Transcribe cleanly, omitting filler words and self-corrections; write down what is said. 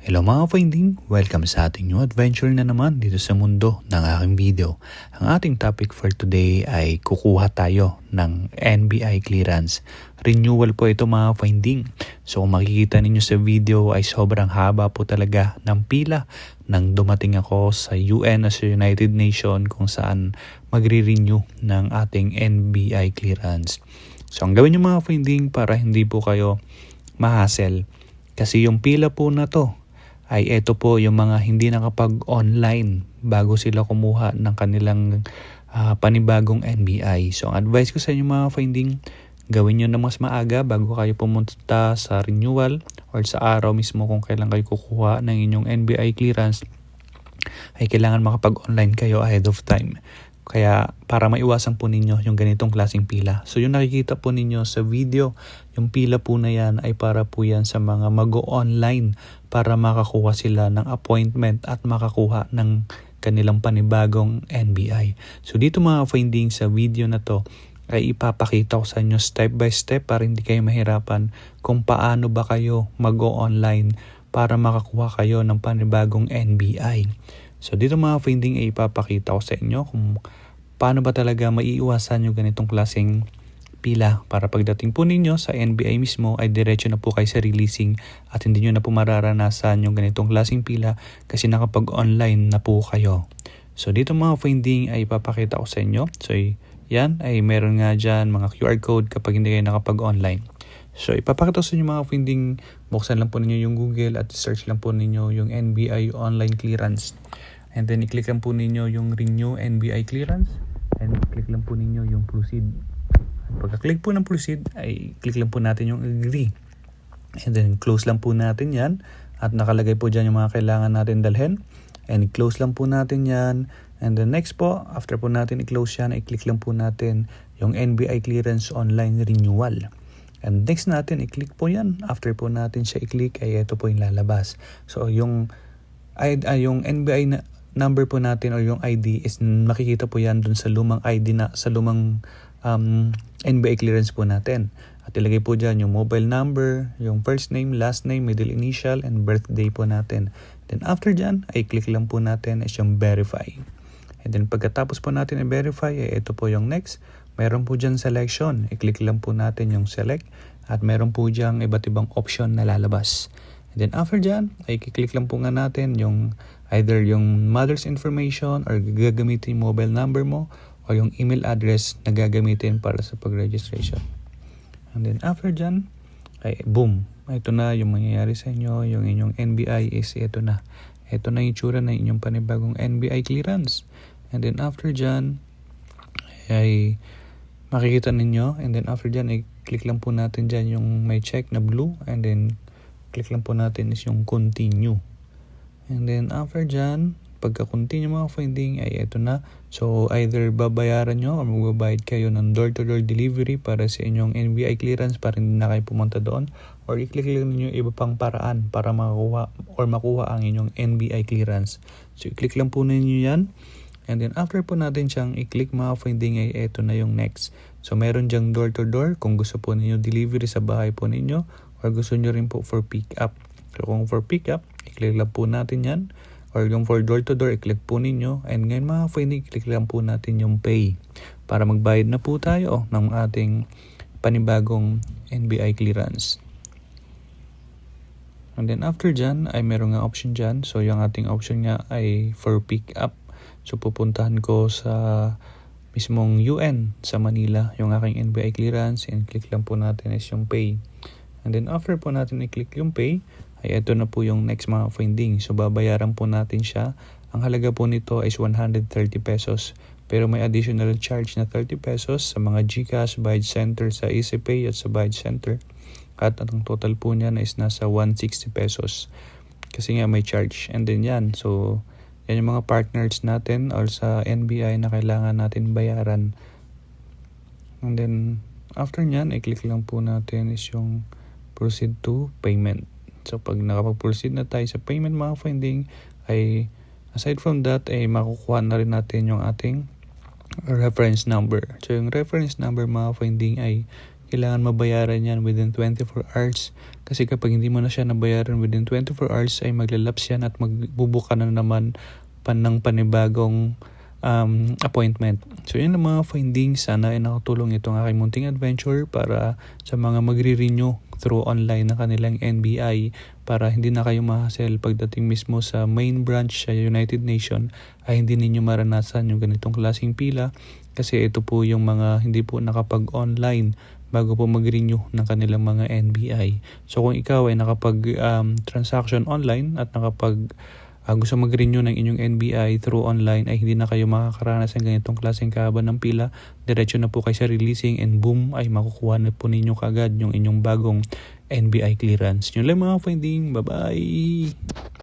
Hello mga finding! Welcome sa ating new adventure na naman dito sa mundo ng aking video. Ang ating topic for today ay kukuha tayo ng NBI clearance. Renewal po ito mga finding. So kung makikita ninyo sa video ay sobrang haba po talaga ng pila nang dumating ako sa UN as United Nations kung saan magre-renew ng ating NBI clearance. So ang gawin nyo mga finding para hindi po kayo ma-hassle. Kasi yung pila po na to ay ito po yung mga hindi nakapag-online bago sila kumuha ng kanilang panibagong NBI. So ang advice ko sa inyo mga finding, gawin nyo na mas maaga bago kayo pumunta sa renewal or sa araw mismo kung kailan kayo kukuha ng inyong NBI clearance ay kailangan makapag-online kayo ahead of time. Kaya para maiwasan po ninyo yung ganitong klaseng pila. So yung nakikita po ninyo sa video, yung pila po na yan ay para po yan sa mga mag-online para makakuha sila ng appointment at makakuha ng kanilang panibagong NBI. So dito mga findings sa video na to ay ipapakita ko sa inyo step by step para hindi kayo mahirapan kung paano ba kayo mag-online para makakuha kayo ng panibagong NBI. So dito mga finding ay ipapakita ko sa inyo kung paano ba talaga maiiwasan yung ganitong klaseng pila para pagdating po ninyo sa NBI mismo ay diretso na po kayo sa releasing at hindi nyo na po mararanasan yung ganitong klaseng pila kasi nakapag-online na po kayo. So dito mga finding ay ipapakita ko sa inyo. So yan ay meron nga dyan mga QR code kapag hindi kayo nakapag-online. So ipapakita ko sa inyo mga finding, buksan lang po ninyo yung Google at search lang po ninyo yung NBI online clearance. And then i-click lang po ninyo yung renew NBI clearance and click lang po ninyo yung proceed. Pagka-click po ng proceed ay click lang po natin yung agree. And then close lang po natin yan at nakalagay po dyan yung mga kailangan natin dalhin. And close lang po natin yan. And then next po, after po natin i-close yan, i-click lang po natin yung NBI clearance online renewal. And next natin i-click po yan. After po natin siya i-click ay ito po yung lalabas. So yung NBI number po natin or yung ID is makikita po yan dun sa lumang ID na sa lumang NBI clearance po natin. At ilagay po dyan yung mobile number, yung first name, last name, middle initial, and birthday po natin. Then after dyan, ay click lang po natin is yung verify. And then pagkatapos po natin i-verify, ito po yung next. Meron po dyan selection. I-click lang po natin yung select. At meron po dyan iba't ibang option na lalabas. And then after dyan, ay i-click lang po nga natin yung either yung mother's information or gagamitin yung mobile number mo o yung email address na gagamitin para sa pag-registration. And then after dyan, ay boom. Ito na yung mangyayari sa inyo. Yung inyong NBI is ito na. Ito na yung itsura na inyong panibagong NBI clearance. And then after dyan, ay makikita ninyo. And then after dyan, ay click lang po natin dyan yung may check na blue. And then click lang po natin is yung continue. And then after dyan, pagka-continue mga finding ay ito na. So either babayaran nyo o magbabayad kayo ng door-to-door delivery para sa inyong NBI clearance para hindi na kayo pumunta doon. Or i-click lang ninyo iba pang paraan para makuha ang inyong NBI clearance. So i-click lang po ninyo yan. And then after po natin siyang i-click mga finding ay ito na yung next. So meron dyang door-to-door kung gusto po ninyo delivery sa bahay po ninyo or gusto nyo rin po for pick-up. So kung for pick-up, i-click lang po natin yan. Or yung for door-to-door, i-click po ninyo. And ngayon mga finding, i-click lang po natin yung pay. Para magbayad na po tayo ng ating panibagong NBI clearance. And then after dyan, ay meron nga option dyan. So yung ating option nga ay for pick-up. So pupuntahan ko sa mismong UN sa Manila, yung aking NBI clearance. And click lang po natin is yung pay. And then after po natin i-click yung pay, ay ito na po yung next mga finding. So babayaran po natin siya. Ang halaga po nito is 130 pesos. Pero may additional charge na 30 pesos sa mga GCash, Bayad Center, sa EasyPay at sa Bayad Center. At ang total po niyan is nasa 160 pesos. Kasi nga may charge. And then yan. So yan yung mga partners natin or sa NBI na kailangan natin bayaran. And then after nyan, i-click lang po natin is yung proceed to payment. So pag nakapag-proceed na tayo sa payment mga finding, ay aside from that ay makukuha na rin natin yung ating reference number. So yung reference number mga finding ay kailangan mabayaran yan within 24 hours. Kasi kapag hindi mo na siya nabayaran within 24 hours ay maglalaps yan at magbubuka na naman ng panibagong appointment. So yun ang mga findings. Sana ay nakatulong itong aking munting adventure para sa mga magre-renew through online ng kanilang NBI para hindi na kayo ma-hassle pagdating mismo sa main branch sa United Nations ay hindi ninyo maranasan yung ganitong klaseng pila kasi ito po yung mga hindi po nakapag-online bago po mag-renew ng kanilang mga NBI. So kung ikaw ay nakapag-transaction online at gusto mag-renew ng inyong NBI through online ay hindi na kayo makakaranas ng ganitong klaseng kahaba ng pila. Diretso na po kayo sa releasing and boom ay makukuha na po ninyo kagad yung inyong bagong NBI clearance. Yun lang mga finding. Bye-bye!